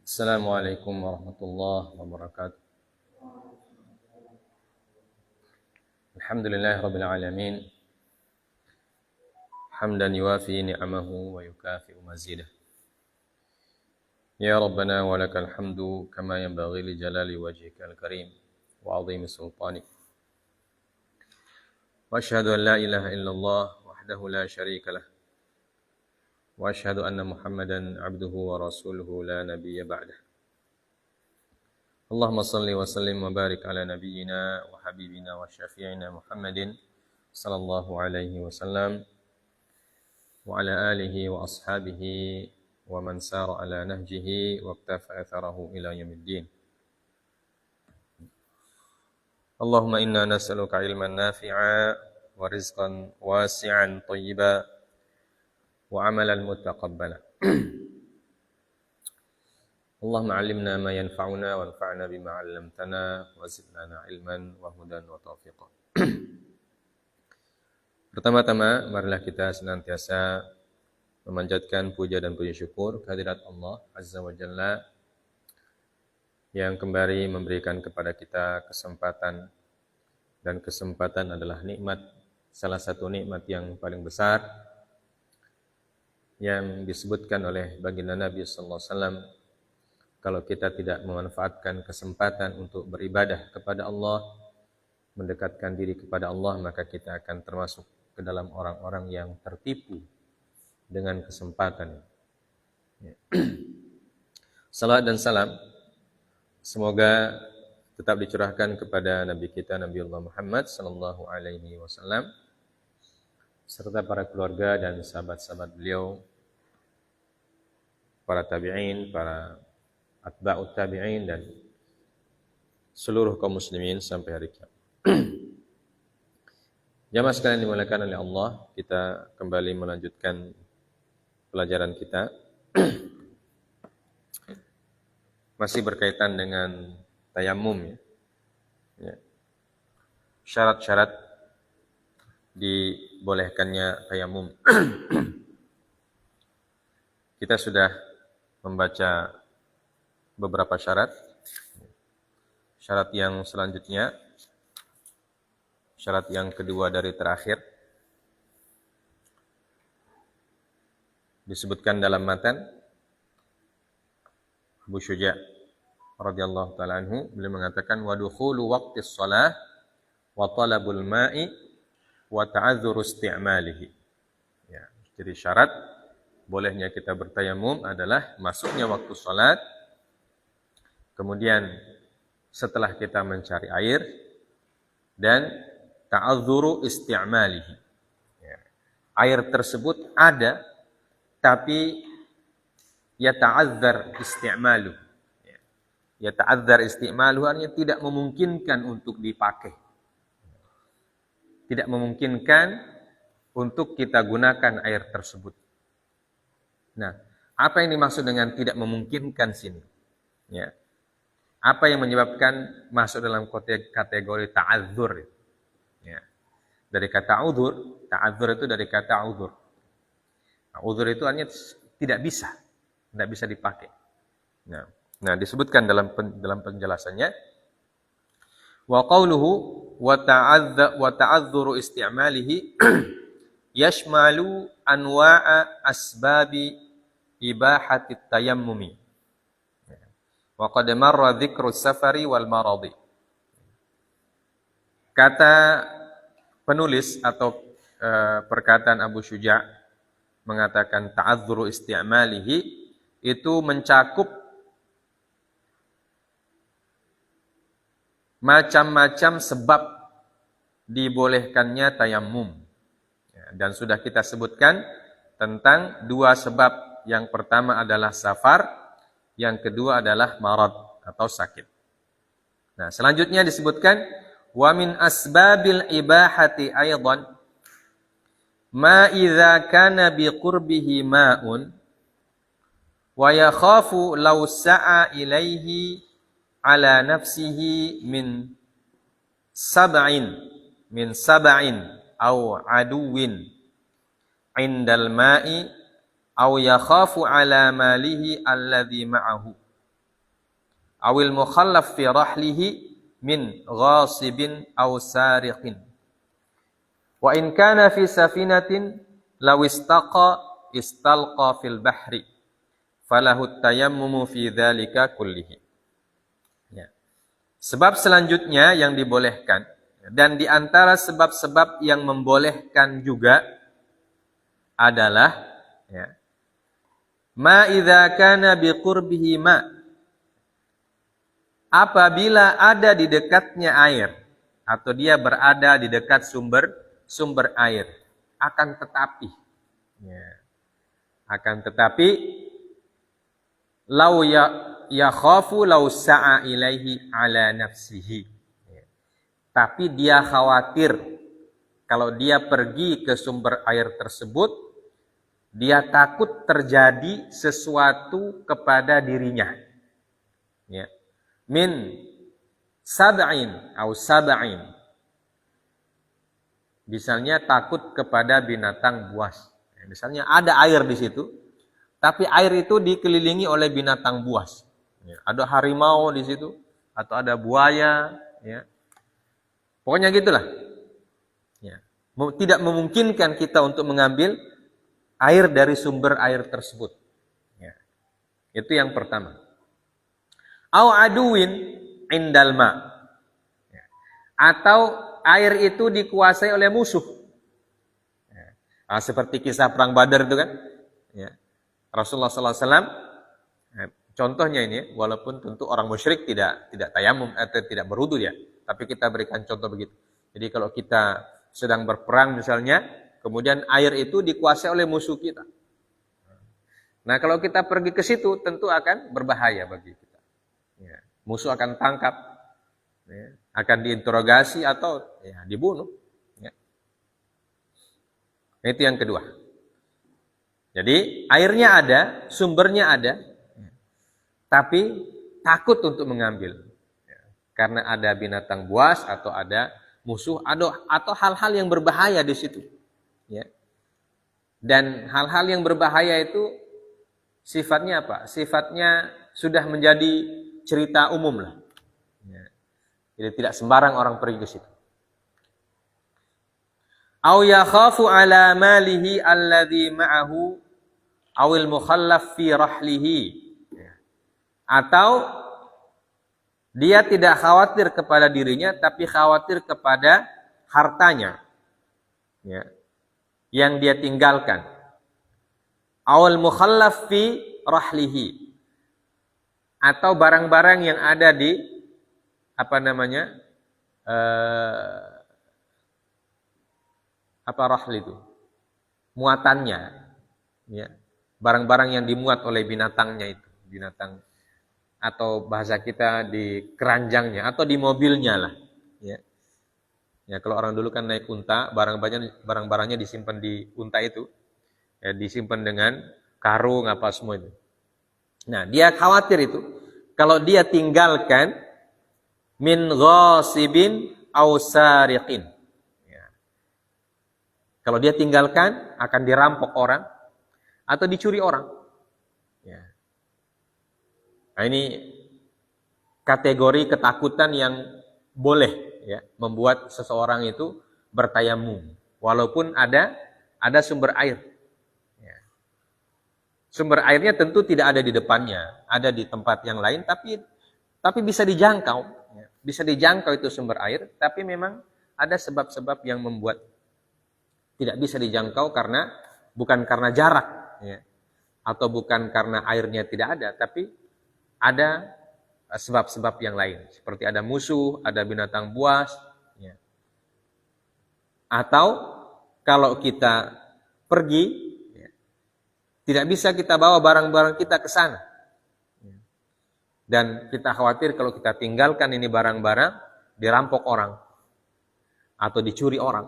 Assalamualaikum warahmatullahi wabarakatuh. Alhamdulillahirabbil alamin. Hamdan yuwafi ni'amahu wa yukafi'u mazidah. Ya Rabbana wa lakal hamdu kama yanbaghi li jalali wajhikal karim wa 'azimi sultanik. Wa asyhadu an la ilaha illallah wahdahu la syarika lah. Wa asyhadu anna Muhammadan 'abduhu wa rasuluhu la nabiyya ba'dah. Allahumma salli wa sallim wa barik ala nabiyyina wa habibina wa syafi'ina Muhammadin sallallahu alaihi wasallam wa ala alihi wa ashabihi wa man sara ala nahjihi wa iktafa atharahu ila yaumiddin. Allahumma inna nas'aluka ilman nafi'a wa rizqan wasi'an thayyiba wa amalan mutaqabbala. Allahumma 'allimna ma yanfa'una wanfa'na bima 'allamtana wa zidna ilman wa hudan wa taufiqan. Pertama-tama, marilah kita senantiasa memanjatkan puja dan puji syukur kehadirat Allah Azza wa Jalla yang kembali memberikan kepada kita kesempatan, dan kesempatan adalah nikmat, salah satu nikmat yang paling besar yang disebutkan oleh baginda Nabi sallallahu alaihi wasallam. Kalau kita tidak memanfaatkan kesempatan untuk beribadah kepada Allah, mendekatkan diri kepada Allah, maka kita akan termasuk ke dalam orang-orang yang tertipu dengan kesempatan. Salat dan salam semoga tetap dicurahkan kepada Nabi kita Nabiullah Muhammad sallallahu alaihi wasallam serta para keluarga dan sahabat-sahabat beliau, para tabi'in, para atba'ut tabi'in, dan seluruh kaum muslimin sampai hari kiamat. Jamaah sekalian dimuliakan oleh Allah, kita kembali melanjutkan pelajaran kita. Masih berkaitan dengan tayamum, ya. Syarat-syarat dibolehkannya tayamum. Kita sudah membaca beberapa syarat. Syarat yang selanjutnya, syarat yang kedua dari terakhir, disebutkan dalam matan Abu Syuja' radhiyallahu ta'ala anhu, beliau mengatakan wa dukhulu waqtis shalah wa talabul ma'i wa ta'adzuru isti'malihi. Ya, jadi syarat bolehnya kita bertayamum adalah masuknya waktu salat, kemudian setelah kita mencari air, dan ta'adzuru isti'malihi. Ya. Air tersebut ada, tapi yata'adzar isti'maluh. Ya. Yata'adzar isti'maluh artinya tidak memungkinkan untuk dipakai. Tidak memungkinkan untuk kita gunakan air tersebut. Nah, apa yang dimaksud dengan tidak memungkinkan sini? Ya. Apa yang menyebabkan masuk dalam kategori ta'adzur? Ya. Dari kata udzur, ta'adzur itu dari kata udzur. Nah, udzur itu artinya tidak bisa dipakai. Nah, disebutkan dalam penjelasannya, wa qawluhu wa ta'adzuru isti'malihi yashmalu anwa'a asbabi ibahati tayammumi. Wa qad marra dzikru safari wal maradi. Kata penulis atau perkataan Abu Syuja' mengatakan ta'adzuru isti'malihi itu mencakup macam-macam sebab dibolehkannya tayamum. Dan sudah kita sebutkan tentang dua sebab. Yang pertama adalah safar, yang kedua adalah marad atau sakit. Nah, selanjutnya disebutkan wa min asbabil ibahati aidan ma idza kana bi qurbihi ma'un wa yakhafu law sa'a ilaihi ala nafsihi min sab'in aw aduwin indal ma'i aw yakhafu ala malihi alladhi ma'ahu awil mukhallaf fi rahlihi min ghasibin aw sariqin wa in kana fi safinatin law istalqa fil bahri falahu tayammumu fi dzalika kullihi. Ya. Sebab selanjutnya yang dibolehkan dan di antara sebab-sebab yang membolehkan juga adalah ya, ma idza kana biqurbihi ma, apabila ada di dekatnya air atau dia berada di dekat sumber air, akan tetapi lau yakhafu lau sa'a ilaihi ala nafsihi, tapi dia khawatir kalau dia pergi ke sumber air tersebut, dia takut terjadi sesuatu kepada dirinya. Ya. Min sab'in atau sab'in. Misalnya takut kepada binatang buas. Misalnya ada air di situ, tapi air itu dikelilingi oleh binatang buas. Ya. Ada harimau di situ, atau ada buaya. Ya. Pokoknya gitulah. Ya. Tidak memungkinkan kita untuk mengambil air dari sumber air tersebut. Ya. Itu yang pertama. Au aduwin indal ma. Ya. Atau air itu dikuasai oleh musuh. Ya. Nah, seperti kisah perang Badar itu kan. Ya. Rasulullah SAW, contohnya ini, walaupun tentu orang musyrik tidak tayamum atau tidak berwudu ya, tapi kita berikan contoh begitu. Jadi kalau kita sedang berperang misalnya, kemudian air itu dikuasai oleh musuh kita. Nah, kalau kita pergi ke situ tentu akan berbahaya bagi kita. Ya, musuh akan tangkap, ya, akan diinterogasi atau ya, dibunuh. Ya. Itu yang kedua. Jadi airnya ada, sumbernya ada, tapi takut untuk mengambil. Ya, karena ada binatang buas atau ada musuh atau hal-hal yang berbahaya di situ. Ya. Dan hal-hal yang berbahaya itu sifatnya apa? Sifatnya sudah menjadi cerita umum lah. Ya. Jadi tidak sembarang orang pergi ke situ. Au yakhafu ala malihi alladhi ma'ahu awil mukhallaf fi rahlihi. Ya. Atau dia tidak khawatir kepada dirinya tapi khawatir kepada hartanya. Ya. Yang dia tinggalkan. Awal mukhallaf fi rahlihi, atau barang-barang yang ada di rahl itu, muatannya, ya, barang-barang yang dimuat oleh binatangnya itu, binatang atau bahasa kita di keranjangnya atau di mobilnya lah, ya. Ya, kalau orang dulu kan naik unta, barang-barangnya disimpan di unta itu, ya, disimpan dengan karung apa semua itu. Nah, dia khawatir itu kalau dia tinggalkan min ghasibin aw sariqin. Ya. Kalau dia tinggalkan akan dirampok orang atau dicuri orang. Ya. Nah, ini kategori ketakutan yang boleh ya membuat seseorang itu bertayamum walaupun ada sumber air. Sumber airnya tentu tidak ada di depannya, ada di tempat yang lain, tapi bisa dijangkau. Bisa dijangkau itu sumber air, tapi memang ada sebab-sebab yang membuat tidak bisa dijangkau bukan karena jarak, ya, atau bukan karena airnya tidak ada, tapi ada sebab-sebab yang lain, seperti ada musuh, ada binatang buas, ya. Atau kalau kita pergi, tidak bisa kita bawa barang-barang kita ke sana. Dan kita khawatir kalau kita tinggalkan ini barang-barang, dirampok orang. Atau dicuri orang.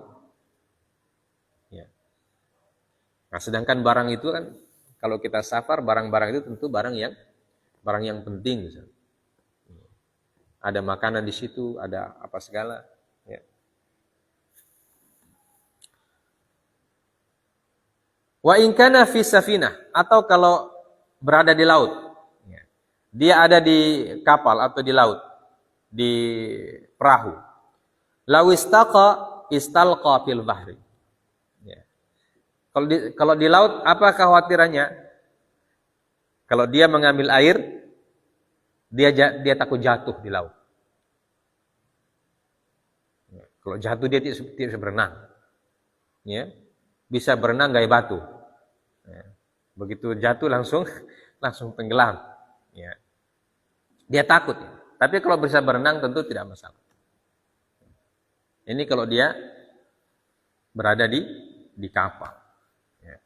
Ya. Nah, sedangkan barang itu kan, kalau kita safar, barang-barang itu tentu barang yang penting. Misalnya. Ada makanan di situ, ada apa segala. Ya. Wa in kana fi safinah, atau kalau berada di laut. Dia ada di kapal atau di laut, di perahu. Law istalqa fil bahri. Ya. Kalau di laut, apa kekhawatirannya? Kalau dia mengambil air, dia takut jatuh di laut. Ya. Kalau jatuh dia tidak bisa berenang. Ya. Bisa berenang gaya batu. Ya. Begitu jatuh langsung tenggelam. Ya. Dia takut. Ya. Tapi kalau bisa berenang tentu tidak masalah. Ini kalau dia berada di kapal. Ya.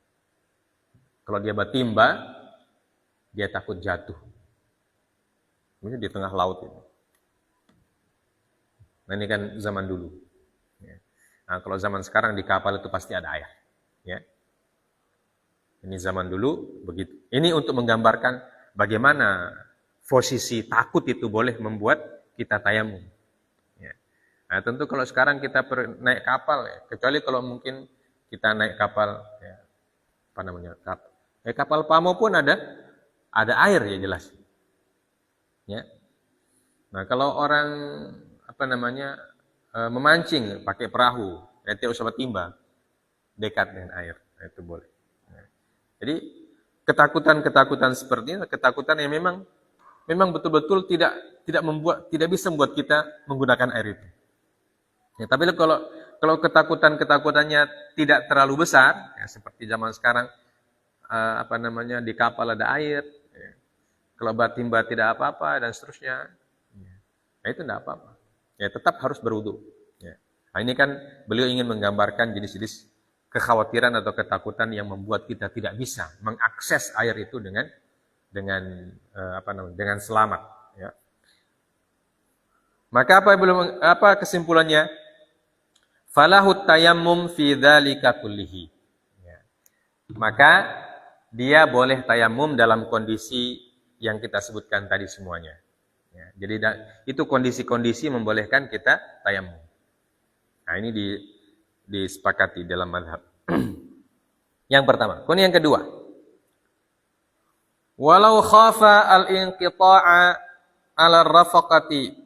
Kalau dia bertimba, dia takut jatuh. Ini di tengah laut ini. Nah, ini kan zaman dulu. Ya. Nah, kalau zaman sekarang di kapal itu pasti ada air. Ya. Ini zaman dulu begitu. Ini untuk menggambarkan bagaimana posisi takut itu boleh membuat kita tayamum. Nah, tentu kalau sekarang kita naik kapal, ya, kecuali kalau mungkin kita naik kapal, ya, apa namanya, kapal pamo pun ada air ya jelas. Ya. Nah, kalau orang apa namanya memancing pakai perahu, ya, tidak usah bertimba, dekat dengan air, nah, itu boleh. Ya. Jadi ketakutan seperti ini, ketakutan yang memang betul-betul tidak bisa membuat kita menggunakan air itu. Ya, tapi kalau ketakutannya tidak terlalu besar, ya, seperti zaman sekarang, apa namanya, di kapal ada air, ya, kalau bertimba tidak apa-apa dan seterusnya, ya, itu tidak apa-apa. Ya, tetap harus berwudu. Ya. Nah, ini kan beliau ingin menggambarkan jenis-jenis kekhawatiran atau ketakutan yang membuat kita tidak bisa mengakses air itu dengan selamat. Ya. Maka apa kesimpulannya? Falahu tayammum fi dzalika kullihi. Ya. Maka dia boleh tayamum dalam kondisi yang kita sebutkan tadi semuanya. Ya. Jadi itu kondisi-kondisi membolehkan kita tayamum. Nah, ini disepakati dalam mazhab. Yang pertama. Kemudian yang kedua. Walau khafa al-inqita'a 'ala ar-rafaqati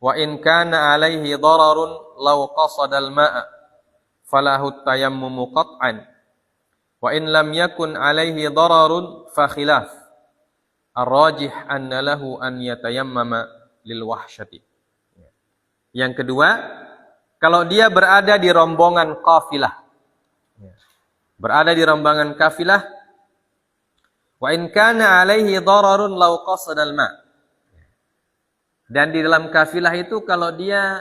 wa in kana 'alaihi dararun law qasada al-ma'a falahu tayammumu qat'an wa in lam yakun 'alaihi dararun fa khilaf ar-rajih anna lahu an yatayammama lil wahsyati. Yang kedua, kalau dia berada di rombongan kafilah, berada di rombongan kafilah, wa in kana 'alaihi dararun law qasada al-ma'. Dan di dalam kafilah itu kalau dia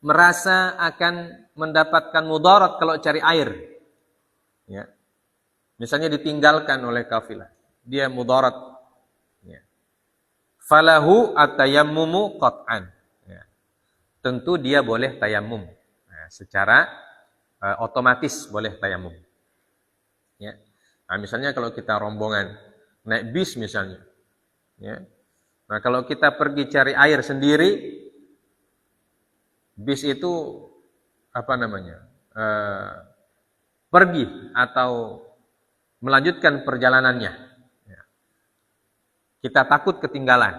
merasa akan mendapatkan mudarat kalau cari air. Ya. Misalnya ditinggalkan oleh kafilah, dia mudarat. Ya. Falahu at-tayammumu qat'an. Ya. Tentu dia boleh tayamum. Nah, secara otomatis boleh tayamum. Ya. Nah, misalnya kalau kita rombongan naik bis misalnya. Ya. Nah, kalau kita pergi cari air sendiri, bis itu apa namanya? Pergi atau melanjutkan perjalanannya. Ya. Kita takut ketinggalan.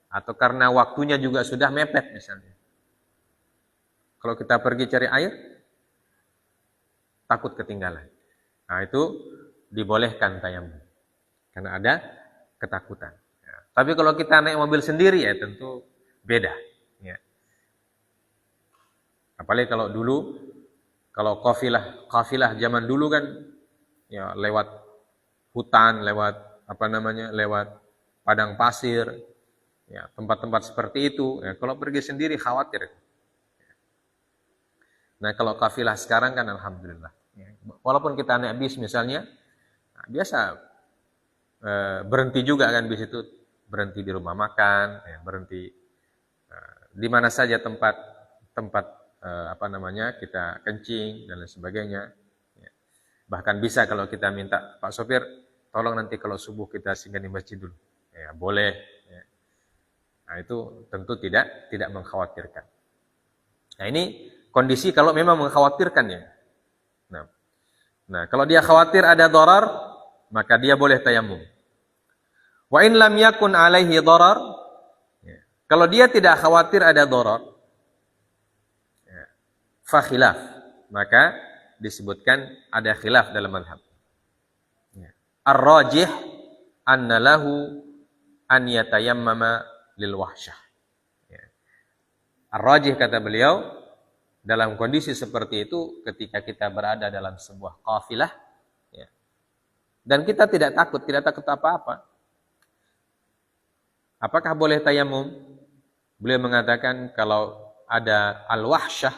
Atau karena waktunya juga sudah mepet misalnya. Kalau kita pergi cari air, takut ketinggalan. Nah, itu dibolehkan tayamum. Karena ada ketakutan. Ya. Tapi kalau kita naik mobil sendiri ya tentu beda. Ya. Apalagi kalau dulu, kalau kafilah zaman dulu kan, ya lewat hutan, lewat padang pasir, ya tempat-tempat seperti itu. Ya, kalau pergi sendiri khawatir. Nah, kalau kafilah sekarang kan alhamdulillah. Ya. Walaupun kita naik bis misalnya, nah, biasa. Berhenti juga kan bis itu, berhenti di rumah makan, ya, berhenti di mana saja tempat kita kencing dan lain sebagainya. Ya. Bahkan bisa kalau kita minta, Pak sopir, tolong nanti kalau subuh kita singgah di masjid dulu. Ya, boleh. Ya. Nah, itu tentu tidak mengkhawatirkan. Nah, ini kondisi kalau memang mengkhawatirkan ya. Nah, nah, kalau dia khawatir ada darar, maka dia boleh tayamum. Wa in lam yakun alaihi darar, kalau dia tidak khawatir ada darar, fa khilaf, maka disebutkan ada khilaf dalam mazhab. Ar-rajih anna lahu an yatayammama lil wahsyah. Ar-rajih kata beliau, dalam kondisi seperti itu ketika kita berada dalam sebuah qafilah dan kita tidak takut apa-apa, apakah boleh tayamum? Beliau mengatakan kalau ada al-wahsyah,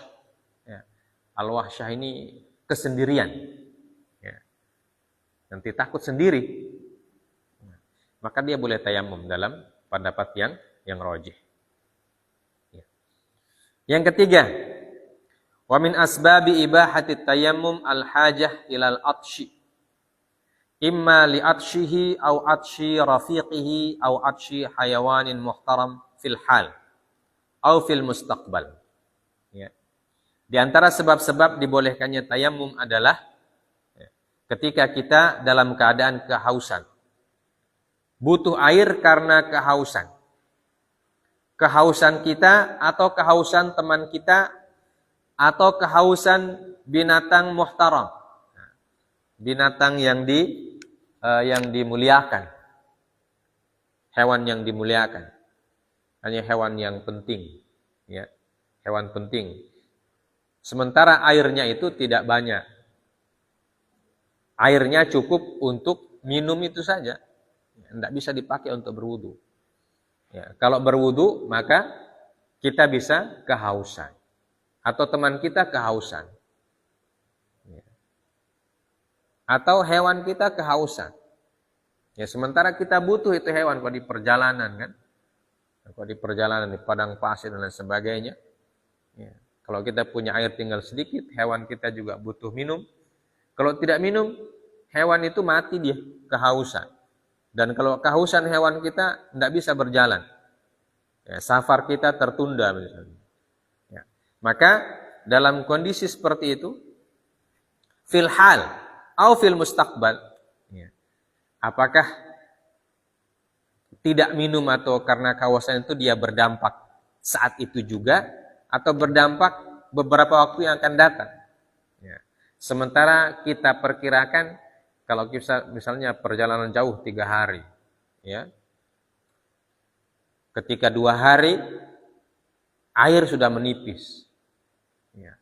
al-wahsyah ini kesendirian, nanti takut sendiri, maka dia boleh tayamum dalam pendapat yang rajih. Yang ketiga, wa min asbabi ibahati tayammum al-hajah ilal atshi, imma li atshihi au atshi rafiqihi au atshi hayawanin muhtaram fil hal au fil mustaqbal. Di antara sebab-sebab dibolehkannya tayamum adalah ketika kita dalam keadaan kehausan, butuh air karena kehausan. Kehausan kita atau kehausan teman kita atau kehausan binatang muhtaram. Binatang yang dimuliakan. Hewan yang dimuliakan. Hanya hewan yang penting, ya. Hewan penting. Sementara airnya itu tidak banyak. Airnya cukup untuk minum itu saja. Tidak bisa dipakai untuk berwudu. Ya, kalau berwudu maka kita bisa kehausan. Atau teman kita kehausan. Ya. Atau hewan kita kehausan. Ya, sementara kita butuh itu hewan kalau di perjalanan kan. Kalau di perjalanan di padang pasir dan lain sebagainya. Ya. Kalau kita punya air tinggal sedikit, hewan kita juga butuh minum. Kalau tidak minum, hewan itu mati dia, kehausan. Dan kalau kehausan hewan kita tidak bisa berjalan. Ya, safar kita tertunda misalnya. Ya. Maka dalam kondisi seperti itu, fil hal atau fil mustaqbal, ya. Apakah tidak minum atau karena kehausan itu dia berdampak saat itu juga atau berdampak beberapa waktu yang akan datang. Ya. Sementara kita perkirakan kalau misalnya perjalanan jauh 3 hari, ya, ketika 2 hari air sudah menipis, ya,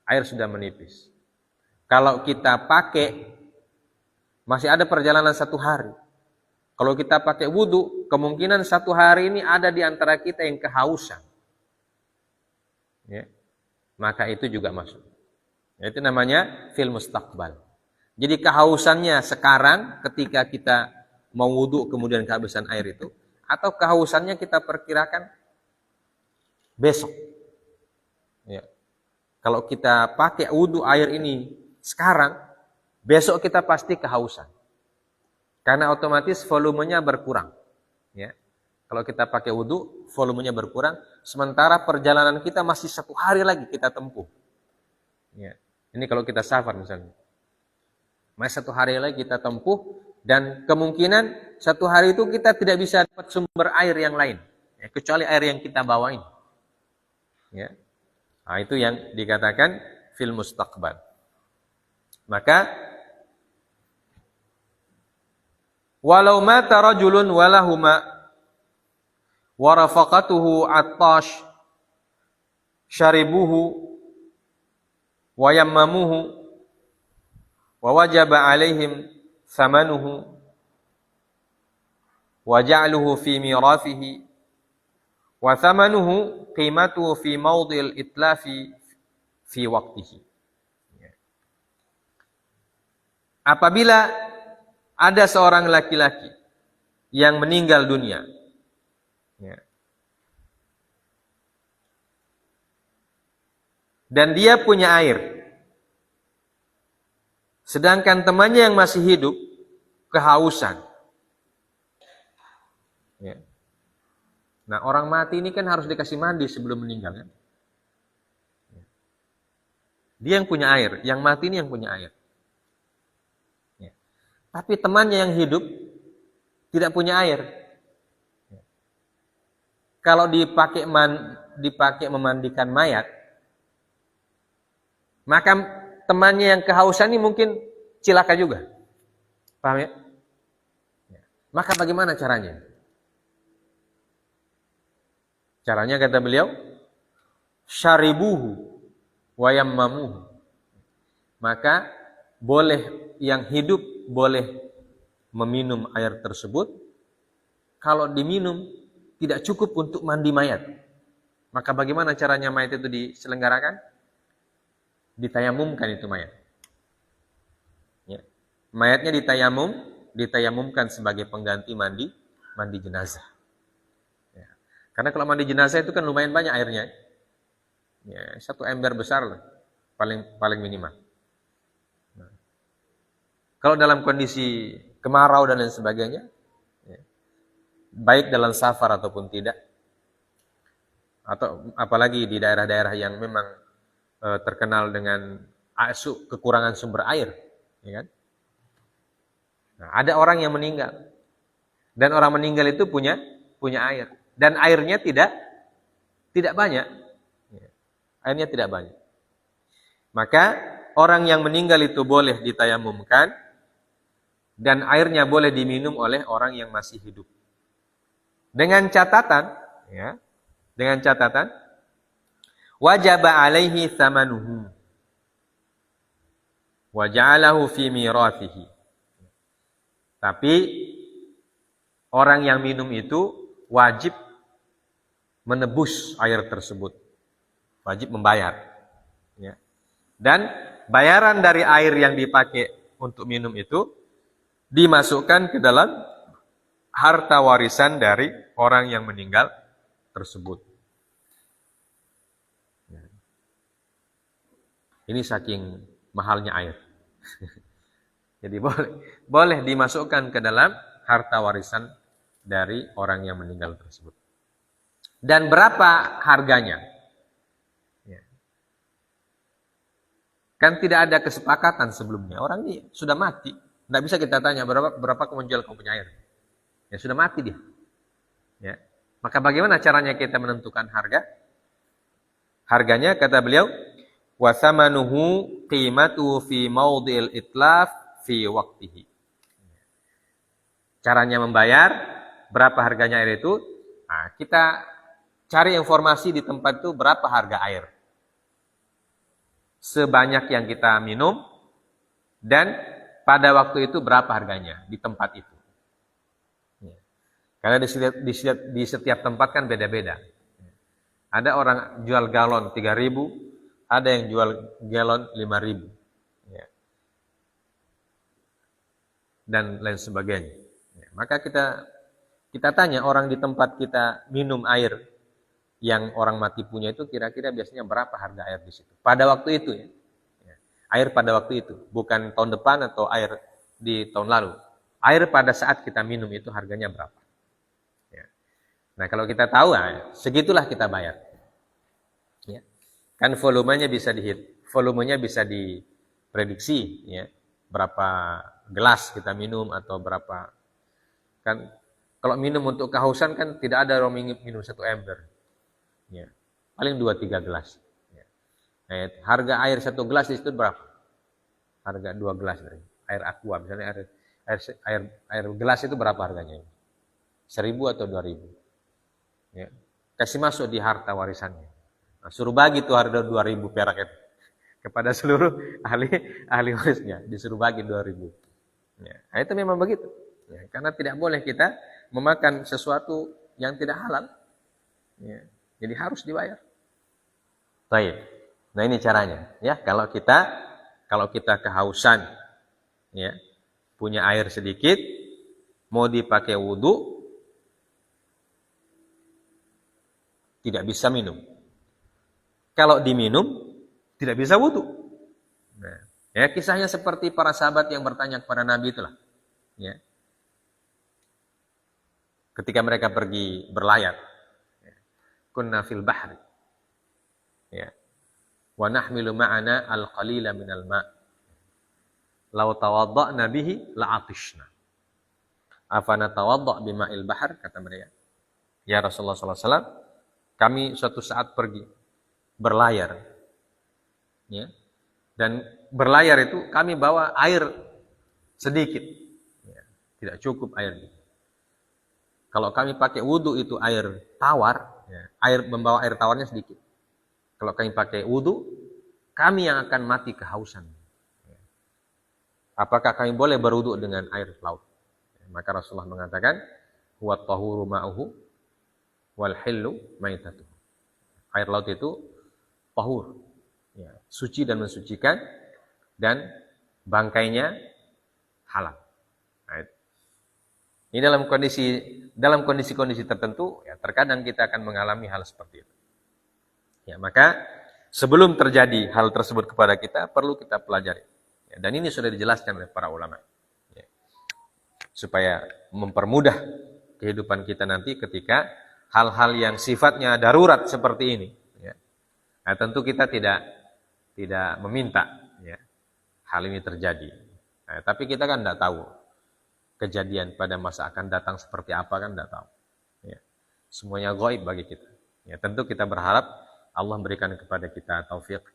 air sudah menipis. Kalau kita pakai masih ada perjalanan 1 hari. Kalau kita pakai wudu, kemungkinan 1 hari ini ada di antara kita yang kehausan, ya, maka itu juga masuk. Itu namanya fil mustaqbal. Jadi kehausannya sekarang ketika kita mau wudu kemudian kehabisan air itu, atau kehausannya kita perkirakan besok. Ya. Kalau kita pakai wudu air ini sekarang, besok kita pasti kehausan. Karena otomatis volumenya berkurang. Ya. Kalau kita pakai wudu, volumenya berkurang, sementara perjalanan kita masih 1 hari lagi kita tempuh. Ya. Ini kalau kita safar misalnya. Masih 1 hari lagi kita tempuh dan kemungkinan 1 hari itu kita tidak bisa dapat sumber air yang lain, ya, kecuali air yang kita bawain. Ya. Nah, itu yang dikatakan fil mustaqbal. Maka walau mata rajulun walahuma wa rafaqatuhu attash syaribuhu wa yammamuhu wa wajaba alaihim thamanuhu wa ja'luhu fi mirafihi wa thamanuhu qimatuhu fi mawdhi'il itlafi fi waqtihi. Apabila ada seorang laki-laki yang meninggal dunia, ya, dan dia punya air, sedangkan temannya yang masih hidup kehausan. Ya. Nah, orang mati ini kan harus dikasih mandi sebelum meninggal kan? Dia yang punya air, yang mati ini yang punya air. Ya. Tapi temannya yang hidup tidak punya air. Kalau dipakai memandikan mayat, maka temannya yang kehausan ini mungkin cilaka juga. Paham ya? Maka bagaimana caranya? Caranya kata beliau, syaribuhu wa yammamuhu. Maka boleh yang hidup boleh meminum air tersebut. Kalau diminum tidak cukup untuk mandi mayat. Maka bagaimana caranya mayat itu diselenggarakan? Ditayamumkan itu mayat. Ya. Mayatnya ditayamumkan sebagai pengganti mandi jenazah. Ya. Karena kalau mandi jenazah itu kan lumayan banyak airnya. Ya, 1 ember besar lah, paling minimal. Nah. Kalau dalam kondisi kemarau dan lain sebagainya, ya, baik dalam safar ataupun tidak, atau apalagi di daerah-daerah yang memang terkenal dengan kekurangan sumber air, ya kan? Nah, ada orang yang meninggal, dan orang meninggal itu punya air, dan airnya tidak banyak, airnya tidak banyak. Maka orang yang meninggal itu boleh ditayamumkan, dan airnya boleh diminum oleh orang yang masih hidup. Dengan catatan, ya, wajaba alaihi thamanuhu wa ja'alahu fi mirathihi. Tapi orang yang minum itu wajib menebus air tersebut. Wajib membayar. Ya. Dan bayaran dari air yang dipakai untuk minum itu dimasukkan ke dalam harta warisan dari orang yang meninggal tersebut. Ini saking mahalnya air. Jadi boleh dimasukkan ke dalam harta warisan dari orang yang meninggal tersebut. Dan berapa harganya? Ya. Kan tidak ada kesepakatan sebelumnya. Orang ini sudah mati. Tidak bisa kita tanya berapa kamu jual kamu punya air. Ya sudah mati dia. Ya. Maka bagaimana caranya kita menentukan harga? Harganya kata beliau, wa thamanuhu qimatuhu fi maudhi'il itlaf fi waqtihi. Caranya membayar, berapa harganya air itu? Nah, kita cari informasi di tempat itu berapa harga air. Sebanyak yang kita minum, dan pada waktu itu berapa harganya di tempat itu. Karena di setiap tempat kan beda-beda. Ada orang jual galon 3.000, ada yang jual galon 5.000. Ya. Dan lain sebagainya. Ya. Maka kita tanya orang di tempat kita minum air yang orang mati punya itu kira-kira biasanya berapa harga air di situ. Pada waktu itu ya. Ya. Air pada waktu itu. Bukan tahun depan atau air di tahun lalu. Air pada saat kita minum itu harganya berapa. Nah, kalau kita tahu, segitulah kita bayar. Ya. Kan volumenya bisa diprediksi, ya. Berapa gelas kita minum atau berapa. Kan kalau minum untuk kehausan kan tidak ada orang minum 1 ember. Ya. Paling 2-3 gelas. Ya. Nah, harga air 1 gelas itu berapa? Harga 2 gelas dari air aqua, misalnya air gelas itu berapa harganya? 1.000 atau 2.000? Ya, kasih masuk di harta warisannya. Nah, suruh bagi tuh harga 2.000 perak itu kepada seluruh ahli warisnya, disuruh bagi 2.000. Ya, nah itu memang begitu. Ya, karena tidak boleh kita memakan sesuatu yang tidak halal. Ya, jadi harus dibayar. Baik. Nah ini caranya. Ya, kalau kita kehausan, ya, punya air sedikit, mau dipakai wudu, tidak bisa minum. Kalau diminum, tidak bisa wudu. Nah, ya kisahnya seperti para sahabat yang bertanya kepada Nabi itulah. Ya. Ketika mereka pergi berlayar, ya. Kunna fil bahri. Ya. wa nahmilu ma'ana al-qalila minal ma'. Law tawadda'na bihi la'atishna. Afana tawadda' bima'il bahar, kata mereka. Ya Rasulullah sallallahu alaihi wasallam, kami suatu saat pergi berlayar. Ya. Dan berlayar itu kami bawa air sedikit. Ya. Tidak cukup air. Kalau kami pakai wudu itu air tawar, ya, membawa air tawarnya sedikit. Kalau kami pakai wudu, kami yang akan mati kehausan. Apakah kami boleh berwudu dengan air laut? Maka Rasulullah mengatakan, huwa tahuru ma'uhu wal hillu maitatuhu. Air laut itu tahur, ya, suci dan mensucikan, dan bangkainya halal. Nah, ini dalam kondisi-kondisi tertentu, ya, terkadang kita akan mengalami hal seperti itu. Ya, maka sebelum terjadi hal tersebut kepada kita, perlu kita pelajari. Ya, dan ini sudah dijelaskan oleh para ulama. Ya, supaya mempermudah kehidupan kita nanti ketika hal-hal yang sifatnya darurat seperti ini. Ya. Nah, tentu kita tidak meminta, ya, hal ini terjadi. Nah, tapi kita kan tidak tahu kejadian pada masa akan datang seperti apa, kan tidak tahu. Ya. Semuanya gaib bagi kita. Ya, tentu kita berharap Allah berikan kepada kita taufik.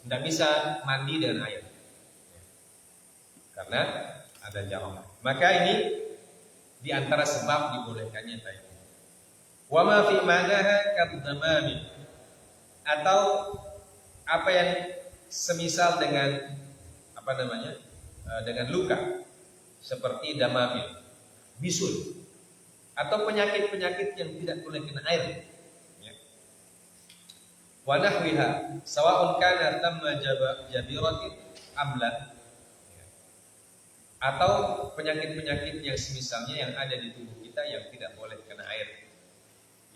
Tidak bisa mandi dengan air karena ada jarak. Maka ini di antara sebab dibolehkannya tayamum. Wa ma fi ma'naha kadhamami, atau apa yang semisal dengan dengan luka seperti damamil, bisul, atau penyakit-penyakit yang tidak boleh kena air. Wa nahwiha sawa'un kana thamma jabiratin amla, atau penyakit-penyakit yang semisalnya yang ada di tubuh kita yang tidak boleh kena air,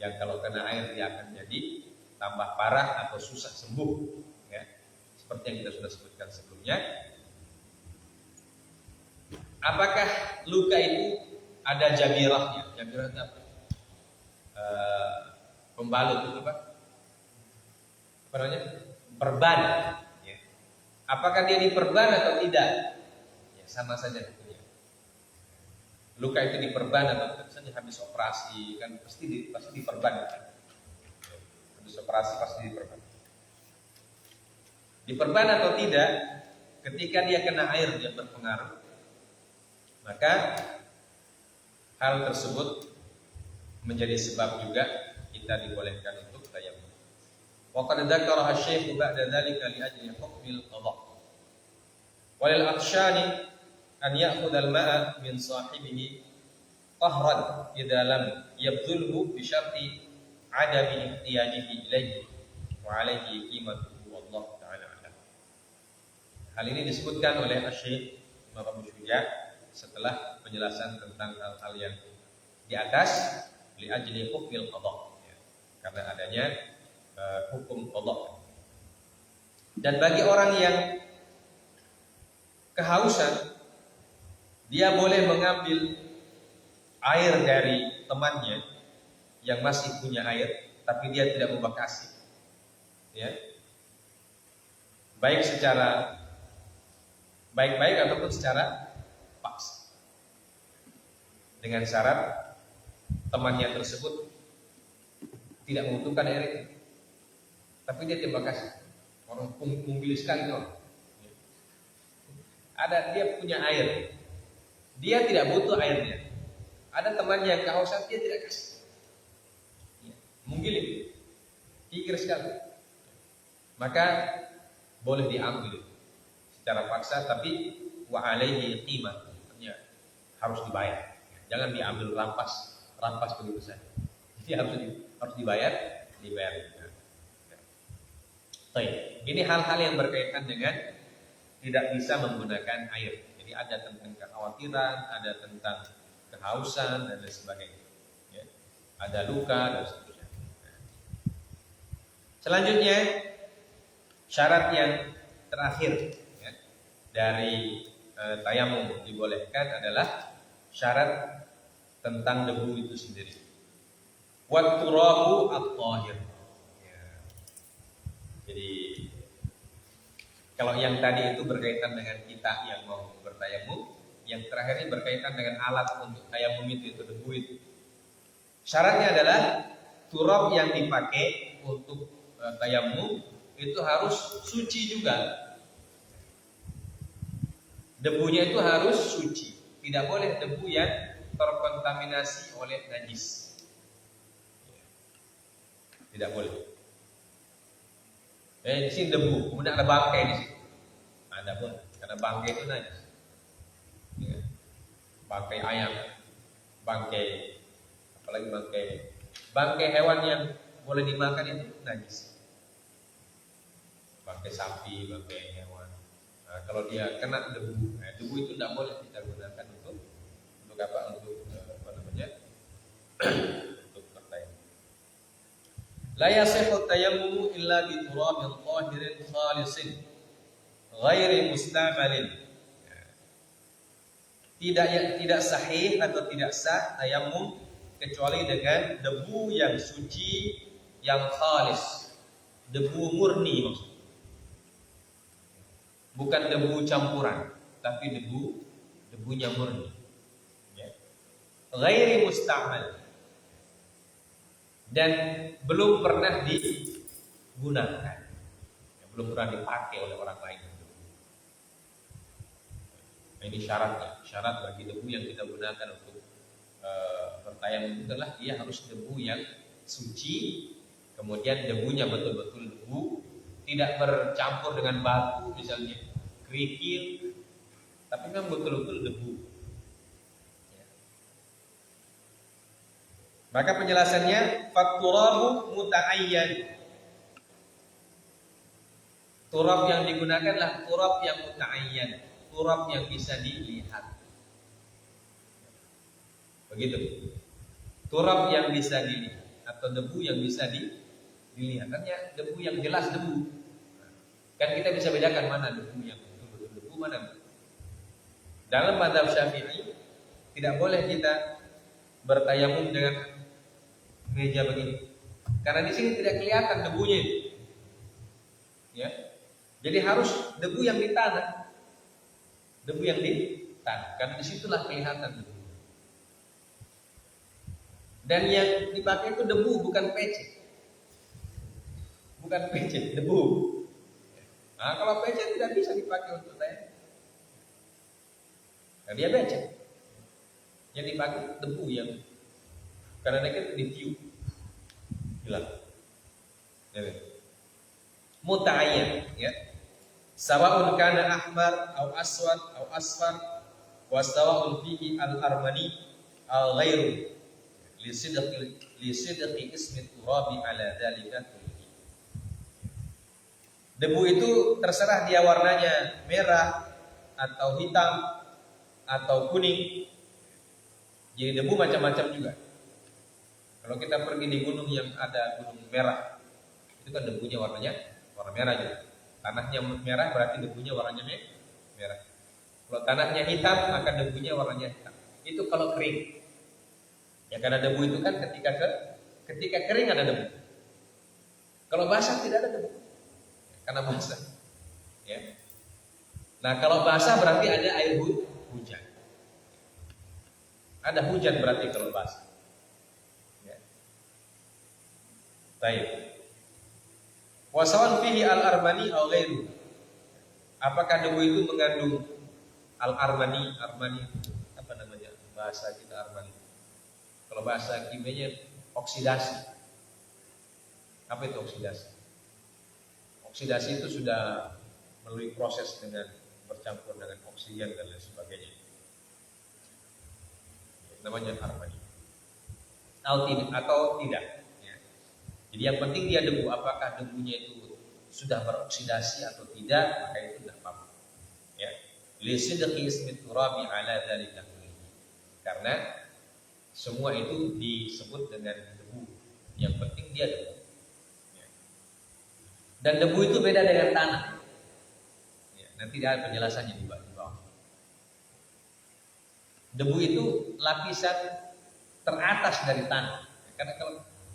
yang kalau kena air dia akan jadi tambah parah atau susah sembuh, ya, seperti yang kita sudah sebutkan sebelumnya. Apakah luka itu ada jabirahnya? Jabirah itu apa? Pembalut itu apa? Perban, ya. Apakah dia diperban atau tidak? Ya, sama saja tentunya. Luka itu diperban atau tidak, misalnya habis operasi kan pasti diperban kan? Habis operasi pasti diperban. Diperban atau tidak, ketika dia kena air dia berpengaruh, maka hal tersebut menjadi sebab juga kita dibolehkan untuk tayamum. Wa qad dzakara asy-syaikh ba'da dzalika li ajli hukmil qada'. Wa lil atshani an ya'khudha al-ma'a min sahibihi qahran idza lam yabdhulhu bi syarti 'adami ihtiyajihi ilayhi wa 'alayhi qimatuhu wallahu ta'ala a'lam. Hal ini disebutkan oleh Asy-Syaikh Imam Abu Syuja setelah penjelasan tentang hal-hal yang di atas, li ajli hukmil qada', ya, karena adanya hukum qada'. Dan bagi orang yang kehausan, dia boleh mengambil air dari temannya yang masih punya air, tapi dia tidak membakasi, ya, baik secara baik-baik ataupun secara paksa, dengan syarat temannya tersebut tidak membutuhkan air itu, tapi dia tidak membakasi. Orang punggil sekali tuh. Ada dia punya air, dia tidak butuh airnya. Ada temannya yang kehausan, dia tidak kasih. Menggilin, kikir sekali. Maka boleh diambil secara paksa, tapi wa alaihi qimah, artinya harus dibayar. Jangan diambil rampas begitu saja. Jadi harus dibayar. Baik. Ini hal-hal yang berkaitan dengan tidak bisa menggunakan air. Jadi ada tentang kekhawatiran, ada tentang kehausan dan lain sebagainya. Ya. Ada luka dan seterusnya. Selanjutnya syarat yang terakhir, ya, dari tayamum dibolehkan adalah syarat tentang debu itu sendiri. Wat turabu at-tahir. Ya. Jadi kalau yang tadi itu berkaitan dengan kita yang mau bertayamum, yang terakhir ini berkaitan dengan alat untuk tayamum itu debu itu. Syaratnya adalah turab yang dipakai untuk tayamum itu harus suci juga. Debunya itu harus suci. Tidak boleh debu yang terkontaminasi oleh najis. Tidak boleh. Di sini debu, kemudian ada bangkai di situ. Ada pun, karena bangkai itu najis. Ya. Bangkai ayam, bangkai, apalagi bangkai hewan yang boleh dimakan itu najis. Bangkai sapi, bangkai hewan. Nah, kalau dia kena debu, debu itu tidak boleh kita gunakan untuk apa? Untuk apa namanya? Untuk bertayamum. La yasihhu tayammumu illa bi turabin tahirin khalisin ghairi mustamalin. Tidak sahih atau tidak sah tayamum kecuali dengan debu yang suci, yang khalis, debu murni maksudnya. Bukan debu campuran, tapi debunya murni. Ya. Ghairi mustamal. Dan belum pernah digunakan, belum pernah dipakai oleh orang lain. Nah, ini syaratnya. Syarat bagi debu yang kita gunakan untuk bertayamum itu adalah dia harus debu yang suci, kemudian debunya betul-betul debu, tidak bercampur dengan batu, misalnya kerikil, tapi memang betul-betul debu. Maka penjelasannya fatturabu muta'ayyan. Turab yang digunakan adalah turab yang muta'ayyan, turab yang bisa dilihat. Begitu. Turab yang bisa dilihat atau debu yang bisa dilihat. Artinya debu yang jelas debu. Kan kita bisa bedakan mana debu yang betul-betul debu, mana. Dalam mazhab Syafi'i tidak boleh kita bertayamum dengan meja begini, karena di sini tidak kelihatan debunya, ya. Jadi harus debu yang di tanah, karena disitulah kelihatan debu. Dan yang dipakai itu debu, bukan pecek, debu. Nah, kalau pecek tidak bisa dipakai untuk tayamum, nah, dia becek. Yang dipakai debu yang karena mereka ditiup hilang. Muta'ayyan, ya. Sawa'un kana ahmar au aswad au asfar wa sawa'un fihi al-armani al ghairu li sidqi ismi turabi ala dzalika. Debu itu terserah dia warnanya merah atau hitam atau kuning. Jadi debu macam-macam juga. Kalau kita pergi di gunung yang ada gunung merah, itu kan debunya warna merah juga. Tanahnya merah berarti debunya warnanya merah. Kalau tanahnya hitam, maka debunya warnanya hitam. Itu kalau kering. Ya karena debu itu kan ketika kering ada debu. Kalau basah tidak ada debu, karena basah. Ya. Nah kalau basah berarti ada air hujan. Ada hujan berarti kalau basah. Ya. Baik. Wasawan fihi al-armani aw ghairu. Apakah debu itu mengandung al-armani? Armani apa namanya? Bahasa kita armani. Kalau bahasa kimianya oksidasi. Apa itu oksidasi? Oksidasi itu sudah melalui proses dengan bercampur dengan oksigen dan lain sebagainya. Namanya armani. Atau tidak. Ya. Jadi yang penting dia debu. Apakah debunya itu sudah beroksidasi atau tidak, maka itu tidak apa-apa. Ya. Lisidqi ismi turabi ala dzalika. Karena semua itu disebut dengan debu. Yang penting dia debu. Ya. Dan debu itu beda dengan tanah. Ya. Nanti ada penjelasannya di bawah. Debu itu lapisan teratas dari tanah. Karena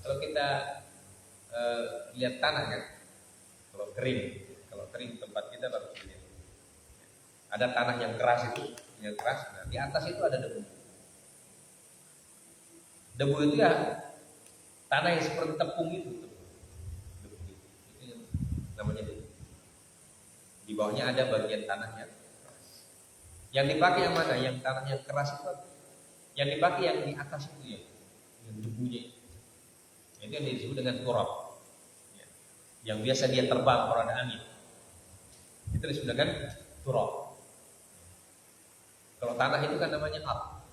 kalau kita lihat tanah kan, kalau kering tempat kita baru lihat. Ada tanah yang keras itu, yang keras. Nah, di atas itu ada debu. Debu itu ya tanah yang seperti tepung itu. Debu itu yang namanya debu. Di bawahnya ada bagian tanahnya. Yang dipakai yang mana? Yang tanahnya keras itu. Yang dipakai yang di atas itu ya, yang debunya. Itu yang disebut dengan turab. Ya. Yang biasa dia terbang kalau ada angin. Itu disebut dengan turab. Kalau tanah itu kan namanya ard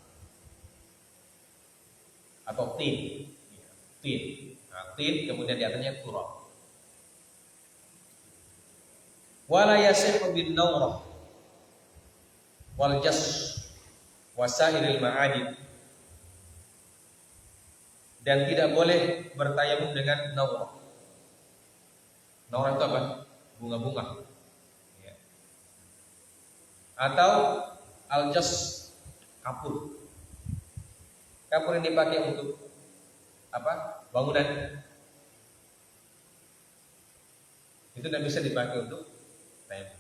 atau tin. Ya. Tin. Nah, tin kemudian di atasnya turab. Wala yasihu bin nawrah wal jas wasairil ma'adin, dan tidak boleh bertayamum dengan naurah. Naurah itu apa? Bunga-bunga. Ya. Atau al-jas, kapur. Kapur yang dipakai untuk apa? Bangunan. Itu tidak bisa dipakai untuk tayamum.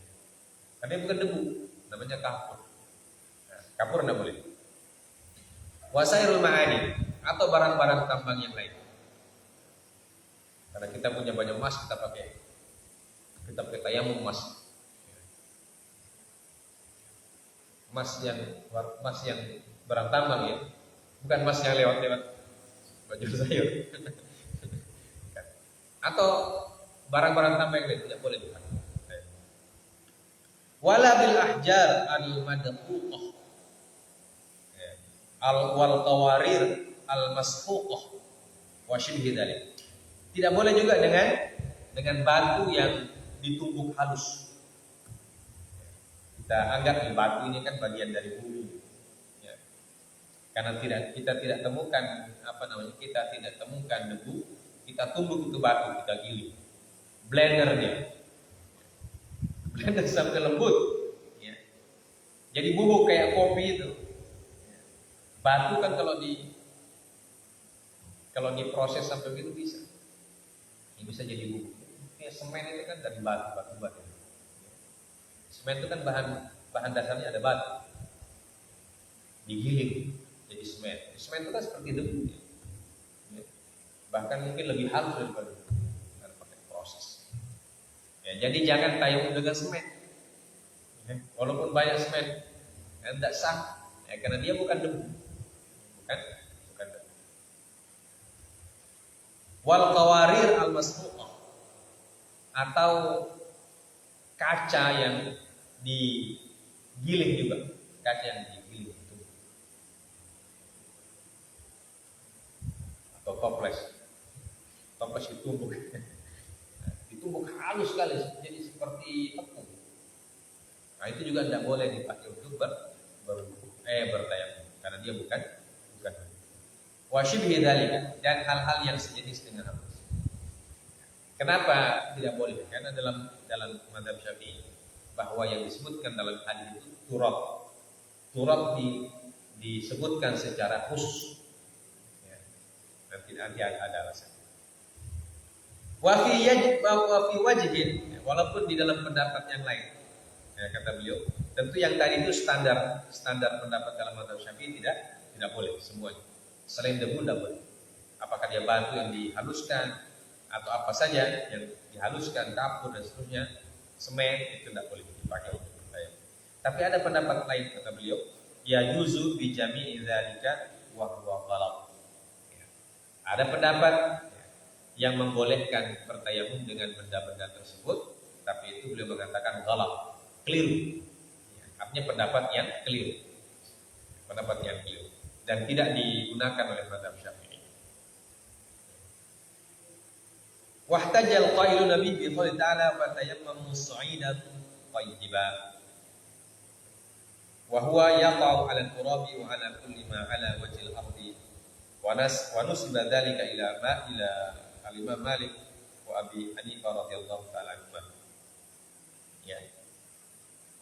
Karena bukan debu, namanya kapur. Nah, kapur tidak boleh. Wasairul ma'ani, atau barang-barang tambang yang lain. Karena kita punya banyak emas, kita pakai tayamum emas. Emas yang barang tambang ya, bukan emas yang lewat baju sayur. Atau barang-barang tambang yang lain tidak boleh dipakai. Wala bil ahjar al madquqah wal qawarir al masfuqah wa shibhi dzalik. Tidak boleh juga dengan batu yang ditumbuk halus. Kita anggap batu ini kan bagian dari bumi. Ya. Karena kita tidak temukan kita tidak temukan debu, kita tumbuk itu batu, kita giling. Blender sampai lembut. Ya. Jadi bubuk kayak kopi itu. Batu kan kalau diproses sampai begitu bisa. Ini bisa jadi bubuk. Ya, semen itu kan dari batu. Semen itu kan bahan dasarnya ada batu. Digiling jadi semen. Semen itu kan seperti debu. Ya. Bahkan mungkin lebih halus daripada karena pakai proses. Ya, jadi jangan tayamum dengan semen. Ya. Walaupun banyak semen, tidak sah. Ya, karena dia bukan debu. Bukan debu. Wal qawarir al masfuqah, atau kaca yang digiling juga, kaca yang digiling itu, atau toples ditumbuk halus sekali jadi seperti tepung. Nah itu juga tidak boleh dipakai untuk bertayamum karena dia bukan wasyibhi dzalika, dan hal-hal yang sejenis dengan hal itu. Kenapa tidak boleh? Karena dalam mazhab Syafi'i bahwa yang disebutkan dalam hadis itu turab disebutkan secara khusus. Ya. Nanti ada alasan. Wa fi wajhin, walaupun di dalam pendapat yang lain. Ya, kata beliau, tentu yang tadi itu standar pendapat dalam mazhab Syafi'i tidak boleh semuanya. Selain debu tidak boleh. Apakah dia batu yang dihaluskan atau apa saja yang dihaluskan, kapur dan seterusnya, semen itu tidak boleh dipakai untuk bertayamum. Tapi ada pendapat lain kata beliau, ya juzu bi jami'i dzalika wa huwa ghalat. Ada pendapat yang membolehkan bertayamum dengan benda-benda tersebut, tapi itu beliau mengatakan ghalat, keliru. Artinya pendapat yang keliru. Pendapat yang keliru dan tidak digunakan oleh mazhab Syafi'i. Wahtajal qailu nabi bi qouli ta'ala fa tayammamu sa'idan thayyiban. Wa huwa yaqa'u 'ala al-turabi wa 'ala kulli ma 'ala wajhil ardi. Wa nusiba dzalika ila al-Imam Malik wa Abi Hanifah radhiyallahu ta'ala anhuma. Ya.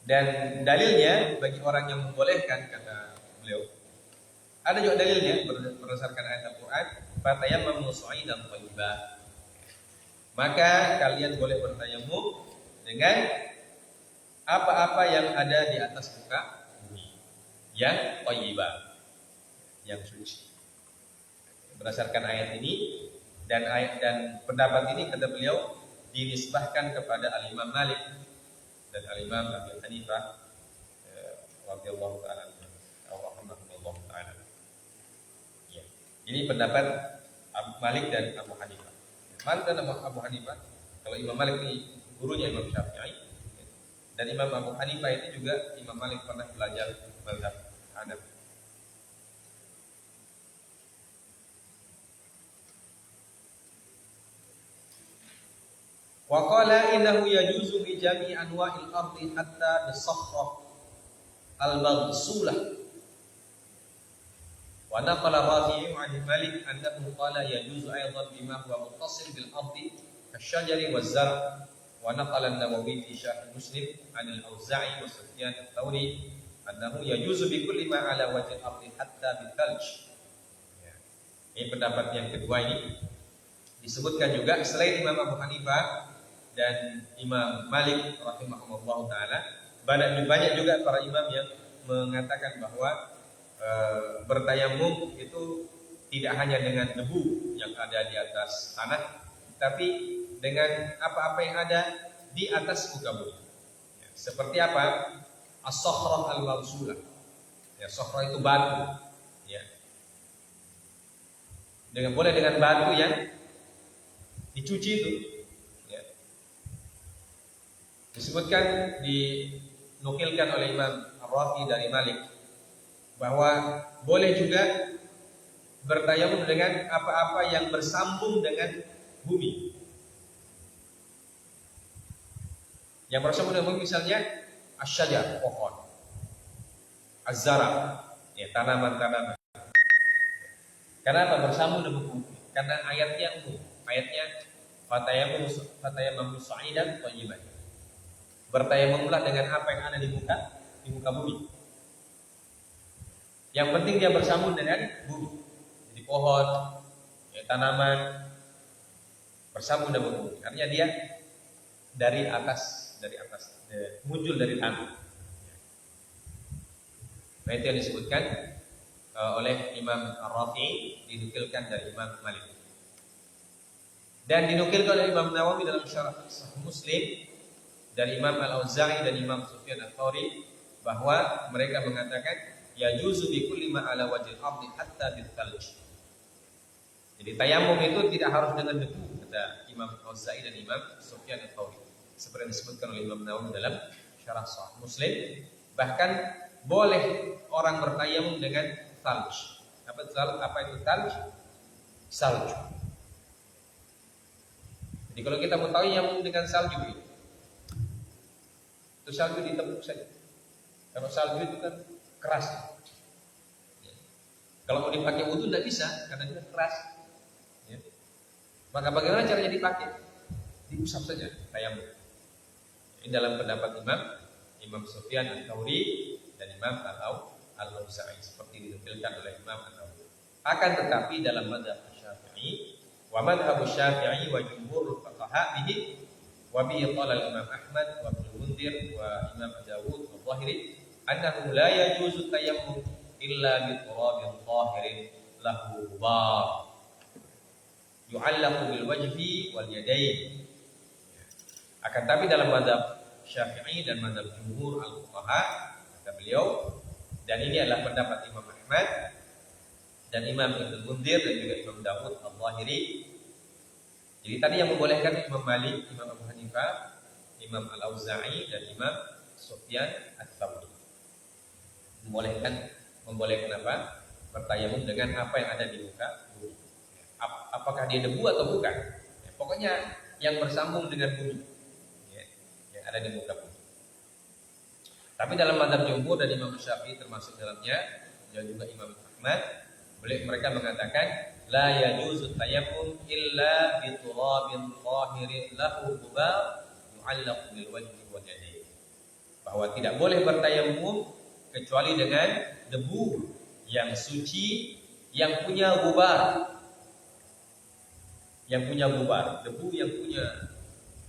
Dan dalilnya bagi orang yang membolehkan kata beliau, ada juga dalilnya berdasarkan ayat Al-Qur'an, fatayammamu sa'idan thayyiban. Maka kalian boleh bertayamum dengan apa-apa yang ada di atas muka bumi yang thayyibah, yang suci. Berdasarkan ayat ini dan pendapat ini kata beliau dinisbahkan kepada Al-Imam Malik dan Al-Imam Abi Hanifah radhiyallahu ta'ala rahimahullah ta'ala. Ya. Ini pendapat Malik dan Abu Hanifah. Malik dan Abu Hanifah, kalau Imam Malik ini gurunya Imam Syafi'i dan Imam Abu Hanifah itu juga Imam Malik pernah belajar mazhab Hanafi. Wa qala innahu yajuzu bi jami'i anwa'il ardi hatta bis-sakhra al-maghsulah. Wa naqala Rafi'i 'an Malik annahu qala yajuzu aidan bima huwa muttasil bil ardi kasyajari waz-zar'. Wa naqala an-Nawawi fi Syarh Muslim 'an al-Auza'i wa Sufyan ats-Tsauri annahu yajuzu bi kulli ma 'ala wajhil ardi hatta bil-thalj. Ini pendapat yang kedua ini disebutkan juga selain Imam Abu Hanifah dan Imam Malik rahimahullah ta'ala, banyak juga para imam yang mengatakan bahwa bertayamum itu tidak hanya dengan debu yang ada di atas tanah, tapi dengan apa-apa yang ada di atas muka bumi. Ya, seperti apa? As-sakhrah al-maghsulah. Ya, sakhrah itu batu. Ya. Boleh dengan batu yang dicuci itu. Ya. Disebutkan, dinukilkan oleh Imam Ar-Rafi dari Malik bahwa boleh juga bertayamum dengan apa-apa yang bersambung dengan bumi. Yang bersambung dengan bumi misalnya asyajar, pohon, az-zara, ya, tanaman-tanaman. Karena apa? Bersambung dengan bumi. Karena ayatnya umum. Ayatnya fatayammamu sa'idan thayyiban. Bertayamumlah dengan apa yang ada di muka bumi. Yang penting dia bersambung dengan bumi. Jadi pohon, ya, tanaman bersambung dengan bumi. Artinya dia dari atas, muncul dari tanah. Nah, itu yang disebutkan oleh Imam Ar-Rafi'i, dinukilkan dari Imam Malik. Dan dinukilkan oleh Imam Nawawi dalam Syarah Muslim dari Imam Al-Auza'i dan Imam Sufyan ats-Tsauri bahwa mereka mengatakan yajuzu bi kulli ma ala wajhil ardi hatta bil thalj. Jadi tayamum itu tidak harus dengan debu, kata Imam Al-Auza'i dan Imam Sufyan ats-Tsauri. Seperti disebutkan oleh Imam Nawawi dalam Syarah Sahih Muslim, bahkan boleh orang bertayamum dengan thalj. Apa itu thalj? Salju. Jadi kalau kita mau tayamum dengan salju itu salju ditepuk saja. Kalau salju itu kan keras. Kalau mau dipakai wudu tidak bisa karena itu keras. Ya. Maka bagaimana caranya dipakai? Diusap saja tayamum. Ini dalam pendapat Imam Sufyan ats-Tsauri dan Imam Al-Auza'i seperti dinukilkan oleh Imam An-Nawawi. Akan tetapi dalam mazhab Syafi'i wa madhhab Syafi'i wa jumhur fuqaha bihi wa bihi qala al-Imam Ahmad wa Ibnu Munzir wa Imam Dawud wa Zahiri annahu la yajuzu tayammum illa bi turabin tahirin lahu ghubar yu'allaqu bil wajhi wal yadayn. Akan tapi dalam mazhab Syafi'i dan mazhab jumhur al-fuqaha, kata beliau, dan ini adalah pendapat Imam Ahmad dan Imam Ibnu Munzir dan juga Imam Dawud al-Zahiri. Jadi tadi yang membolehkan Imam Malik, Imam Abu Hanifah, Imam Al-Auza'i dan Imam Sufyan Ats-Tsauri. Membolehkan apa? Bertayamum dengan apa yang ada di muka bumi. Apakah dia debu atau bukan? Ya, pokoknya yang bersambung dengan bumi, ya, yang ada di muka bumi. Tapi dalam mazhab jumhur dan Imam Syafi'i termasuk dalamnya, dan juga Imam Ahmad, mereka mengatakan la yajuzu tayammum illa bi turabin tahirin lahu ghubar yu'allaqu bil wajhi wal yadayn. Bahwa tidak boleh bertayamum kecuali dengan debu yang suci yang punya gubar. Debu yang punya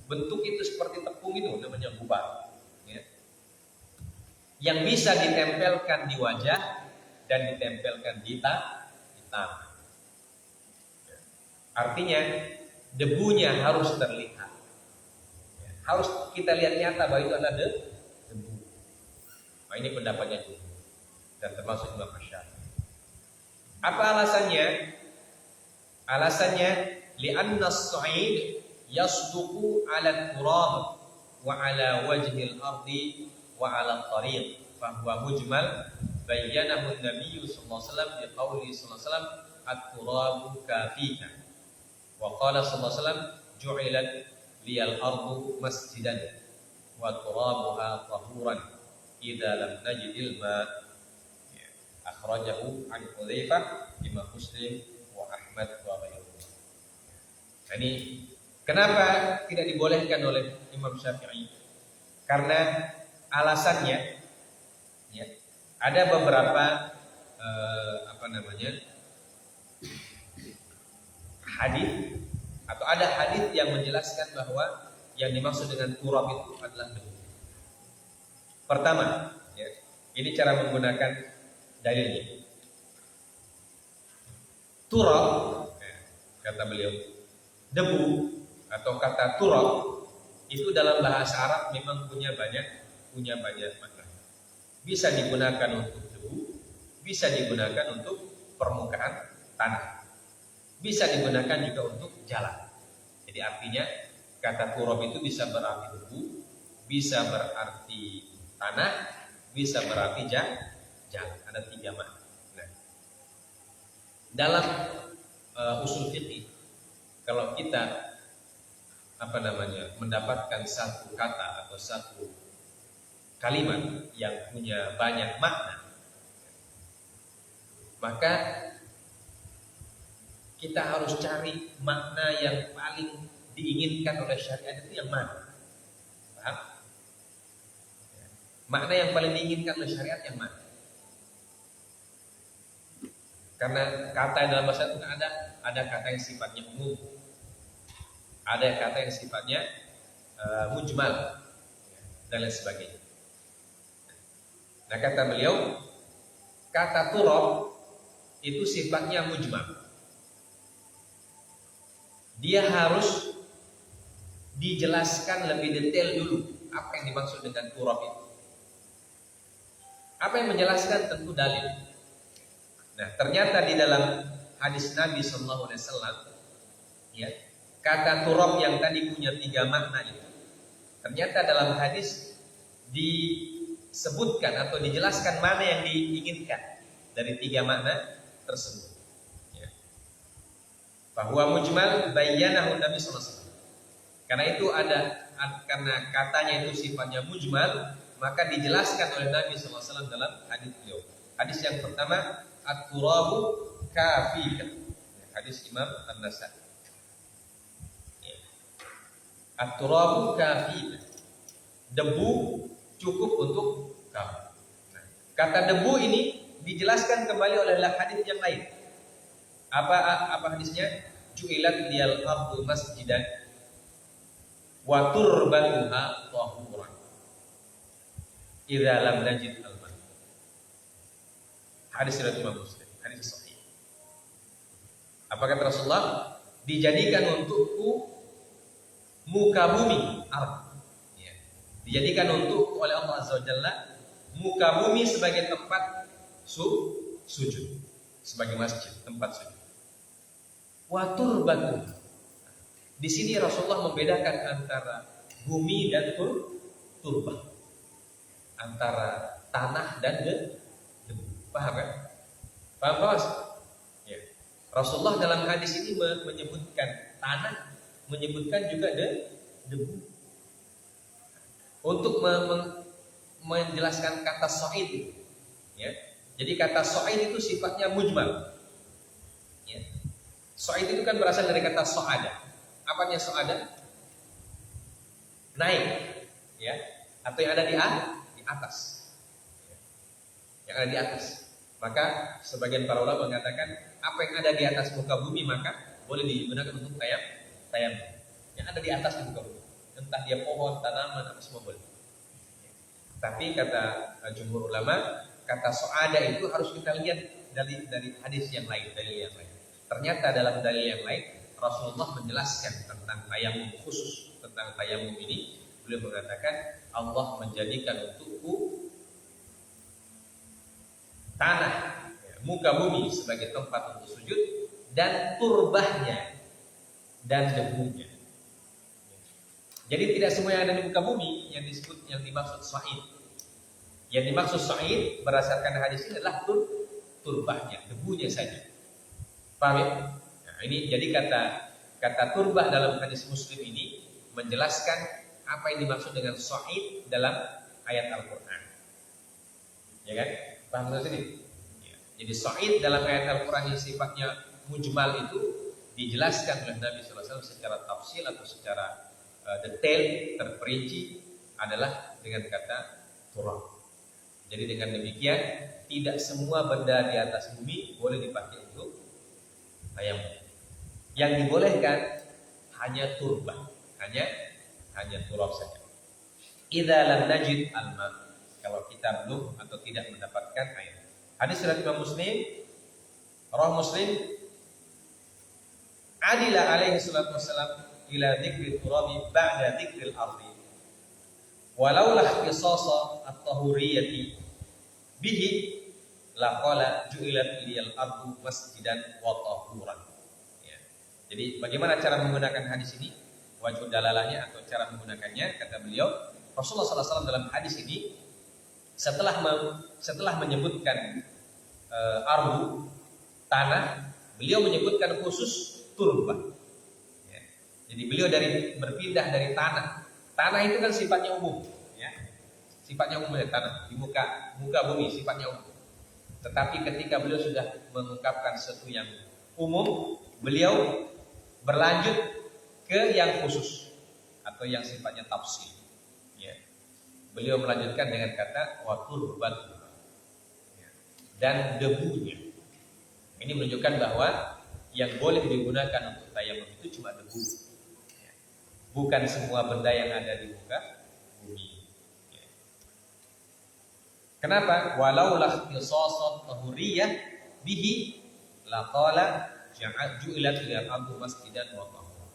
bentuk itu seperti tepung itu namanya gubar, ya. Yang bisa ditempelkan di wajah dan ditempelkan di tangan. Artinya debunya harus terlihat, ya. Harus kita lihat nyata bahwa itu adalah debu. Nah, ini pendapatnya juga dan termasuk Imam Syafi'i. Apa alasannya? Alasannya li'anna as-sa'id yasduqu 'ala al-turab wa 'ala wajhi al-ardi wa 'ala at-tariq fa huwa mujmal bayyanahu an-nabiy sallallahu alaihi wasallam bi qouli sallallahu alaihi wasallam at-turabu kafika wa qala sallallahu alaihi wasallam ju'ilat liyal ardu masjidan wa turabuha tahuran idza lam najidil ma. Akhrajahu an Hudzaifah, Imam Muslim wa Ahmad wa ghairuhu. Ini kenapa tidak dibolehkan oleh Imam Syafi'i? Karena alasannya, ya, ada beberapa hadis atau ada hadis yang menjelaskan bahwa yang dimaksud dengan turab itu adalah debu. Pertama, ya, ini cara menggunakan dalilnya. Turab, ya, kata beliau, debu atau kata turab itu dalam bahasa Arab memang punya banyak makna. Bisa digunakan untuk debu, bisa digunakan untuk permukaan tanah, bisa digunakan juga untuk jalan. Jadi artinya kata turab itu bisa berarti debu, bisa berarti tanah, bisa berarti jalan. Ada 3 makna. Nah, dalam usul fikih, kalau kita mendapatkan satu kata atau satu kalimat yang punya banyak makna, maka kita harus cari makna yang paling diinginkan oleh syariat itu yang mana? Paham? Makna yang paling diinginkan oleh syariat yang mana? Karena kata dalam bahasa itu ada kata yang sifatnya umum, ada kata yang sifatnya mujmal dan lain sebagainya. Nah, kata beliau, kata turab itu sifatnya mujmal. Dia harus dijelaskan lebih detail dulu apa yang dimaksud dengan turab itu. Apa yang menjelaskan? Tentu dalil. Nah, ternyata di dalam hadis Nabi Sallallahu Alaihi Wasallam, ya, kata turab yang tadi punya 3 makna itu, ternyata dalam hadis disebutkan atau dijelaskan mana yang diinginkan dari 3 makna tersebut. Ya. Bahwa mujmal bayyanahu Nabi Sallallahu Alaihi Wasallam. Karena katanya itu sifatnya mujmal, maka dijelaskan oleh Nabi Sallallahu Alaihi Wasallam dalam hadis beliau. Hadis yang pertama, at-turabu kafika, hadis Imam An-Nasa'i. At-turabu kafika, debu cukup untuk kamu. Nah, kata debu ini dijelaskan kembali oleh hadis yang lain. Apa hadisnya? Ju'ilat liyal ardu masjidan. wa turbatuha tahuran idza lam najid al-ma. Hadis riwayat Imam Muslim, hadis sahih. Apa kata Rasulullah? Dijadikan untukku muka bumi ard. Ya. Dijadikan untukku oleh Allah Azza wa Jalla muka bumi sebagai tempat sujud, sebagai masjid, tempat sujud. Wa turbatuha. Di sini Rasulullah membedakan antara bumi dan turbah, antara tanah dan debu. Paham kan? Paham Pak? Ya. Rasulullah dalam hadis ini menyebutkan tanah, menyebutkan juga debu. Untuk menjelaskan kata sa'id, ya. Jadi kata sa'id itu sifatnya mujmal. Ya. Sa'id itu kan berasal dari kata sa'ada. Apanya sa'ada? Naik, ya. Atau yang ada di atas. Yang ada di atas. Maka sebagian para ulama mengatakan apa yang ada di atas muka bumi maka boleh digunakan untuk tayamum. Yang ada di atas muka bumi, entah dia pohon, tanaman, apa semua boleh. Tapi kata jumhur ulama, kata so'ada itu harus kita lihat dari hadis yang lain, dalil yang lain. Ternyata dalam dalil yang lain Rasulullah menjelaskan tentang tayamum khusus, tentang tayamum ini. Beliau mengatakan Allah menjadikan untukku tanah, muka bumi sebagai tempat untuk sujud, dan turbahnya dan debunya. Jadi tidak semua yang ada di muka bumi yang dimaksud sa'id. Yang dimaksud sa'id berdasarkan hadis ini adalah turbahnya, debunya saja. Paham ya? Nah, ini jadi kata turbah dalam hadis Muslim ini menjelaskan apa yang dimaksud dengan sa'id dalam ayat Al-Qur'an. Ya kan? Paham sini? Ya. Jadi sa'id dalam ayat Al-Qur'an yang sifatnya mujmal itu dijelaskan oleh Nabi SAW secara tafsil atau secara detail, terperinci adalah dengan kata turab. Jadi dengan demikian tidak semua benda di atas bumi boleh dipakai untuk tayamum. Yang dibolehkan hanya turbah, hanya turab saja. Idza lam najid al-ma, kalau kita belum atau tidak mendapatkan air. Hadis riwayat Imam Muslim, Rawi Muslim, adila alaihi salatu wassalam ila dzikri turabi ba'da dzikril ardi. Walau la ikhtisasa at-tahuriyyati bihi laqala ju'ilat liyal ardu masjidan wa tahuran. Ya. Jadi bagaimana cara menggunakan hadis ini? Wajh dalalahnya atau cara menggunakannya, kata beliau, Rasulullah SAW dalam hadis ini setelah menyebutkan ardu, tanah, beliau menyebutkan khusus turbah. Ya. Jadi beliau berpindah dari tanah. Tanah itu kan sifatnya umum, ya. Sifatnya umum ya, tanah di muka bumi sifatnya umum. Tetapi ketika beliau sudah mengungkapkan sesuatu yang umum, beliau berlanjut ke yang khusus atau yang sifatnya tafsir. Ya. Beliau melanjutkan dengan kata wa turbat, ya, dan debunya. Ini menunjukkan bahwa yang boleh digunakan untuk tayamum itu cuma debu. Ya. Bukan semua benda yang ada di muka bumi. Ya. Kenapa? Walau la ikhtisasat tahuriyah bihi laqala ju'ilat lil ardu masjidan wa tahura.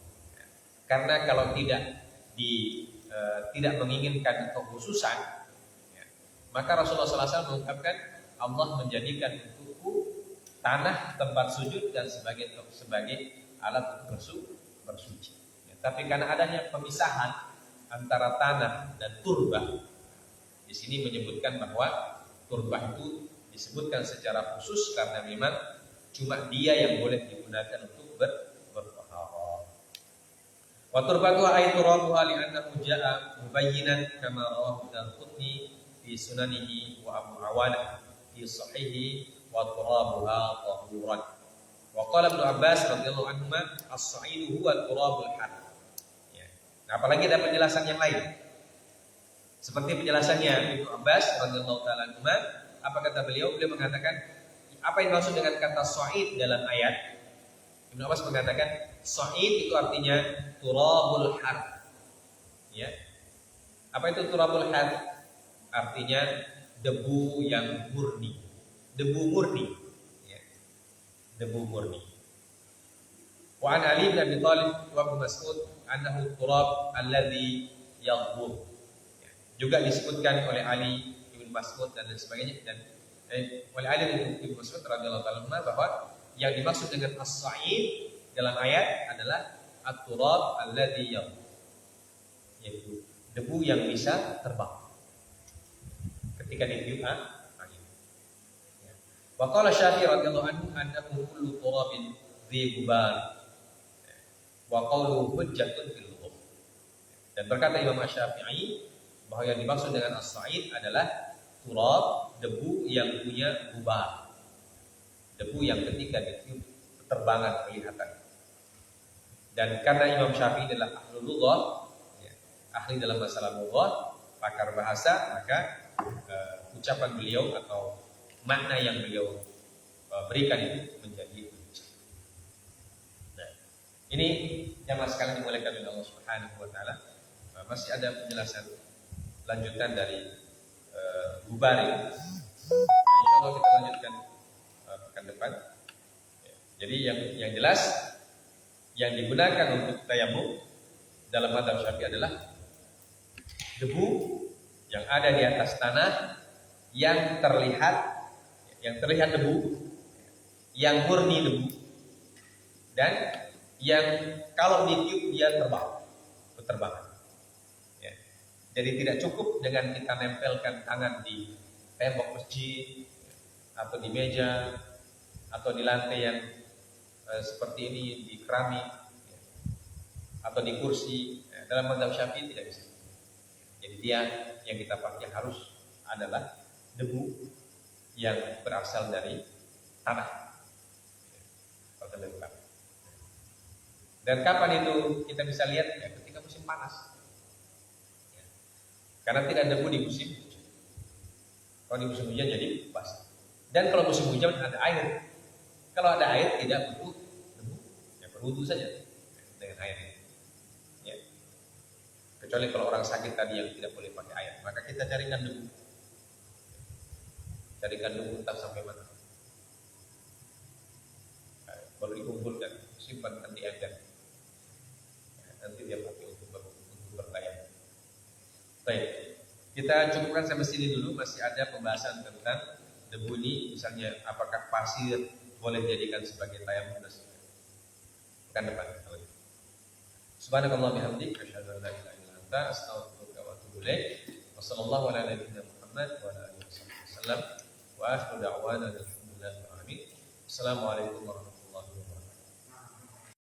Karena kalau tidak menginginkan kekhususan, ya, maka Rasulullah SAW mengungkapkan Allah menjadikan untukku tanah tempat sujud dan sebagai alat untuk bersuci. Ya, tapi karena adanya pemisahan antara tanah dan turbah, di sini menyebutkan bahwa turbah itu disebutkan secara khusus karena memang cuma dia yang boleh digunakan untuk bertaharah. Wa turbatuha ay turabuha li'annahu ja'a mubayyinan kama rawahu Darqutni fi sunanihi wa Abu Awanah fi sahihi wa turabuha tahuran. Wa qala Ibnu Abbas radhiyallahu anhuma as-sa'idu huwa turabul had. Ya. Nah, apalagi ada penjelasan yang lain. Seperti penjelasannya Ibnu Abbas radhiyallahu taala anhuma, apa kata beliau? Beliau mengatakan apa yang dimaksud dengan kata sa'id dalam ayat? Ibnu Abbas mengatakan sa'id itu artinya turabul har. Ya. Apa itu turabul hadh? Artinya debu yang murni. Debu murni. Ya. Debu murni. Wa an Ali bin Abi Thalib wa Ibnu Mas'ud annahu turab alladhi yadhbur. Ya. Juga disebutkan oleh Ali bin Mas'ud dan sebagainya dan oleh Ali bin Mas'ud radhiyallahu ta'ala bahwa yang dimaksud dengan as-sa'id dalam ayat adalah at-turab alladhi yadhbur. Yaitu debu yang bisa terbang ketika ditiup angin. Ya. Wa qala Syafi'i radhiyallahu anhu annahu kullu turabin dhi gubar. Wa qawluhu hujjatun fil lughah. Dan berkata Imam Syafi'i bahwa yang dimaksud dengan as-sa'id adalah turab, debu yang punya gubar. Debu yang ketika ditiup terbangan kelihatan. Dan karena Imam Syafi'i adalah ahlul lughah, ahli dalam masalah lughah, pakar bahasa, maka ucapan beliau atau makna yang beliau berikan itu menjadi hujjah. Nah, ini jamaah sekalian dimuliakan oleh Allah Subhanahu wa taala. Masih ada penjelasan lanjutan dari Gubari. Nah, insyaallah kita lanjutkan pekan depan. Jadi yang jelas yang digunakan untuk tayamum dalam mazhab Syafi'i adalah debu yang ada di atas tanah yang terlihat debu, yang murni debu, dan yang kalau ditiup dia berterbangan. Ya. Jadi tidak cukup dengan kita nempelkan tangan di tembok masjid atau di meja atau di lantai yang seperti ini, di keramik atau di kursi. Dalam mazhab Syafi'i tidak bisa. Jadi dia yang kita pakai harus adalah debu yang berasal dari tanah. Dan kapan itu kita bisa lihat? Ya, ketika musim panas. Ya. Karena tidak debu di musim hujan. Kalau di musim hujan jadi basah. Dan kalau musim hujan ada air. Kalau ada air tidak perlu debu, ya berwudu saja dengan air ini. Ya. Kecuali kalau orang sakit tadi yang tidak boleh pakai air, maka kita carikan debu. Carikan debu entah sampai mana. Baru dikumpulkan, simpan nanti ember. Nanti dia pakai untuk bertayamum. Baik, kita cukupkan sampai sini dulu. Masih ada pembahasan tentang debu ini, misalnya apakah pasir boleh dijadikan sebagai tayamum dan sebagainya. Pekan depan. Subhanallah bihamdik, asyhadu an la ilaha illa anta, astaghfiruka wa atubu ilaik. Wassallallahu ala nabiyyina Muhammad wa ala alihi wasallam. Wa akhiru da'wana alhamdulillahi rabbil alamin. Assalamualaikum warahmatullahi wabarakatuh.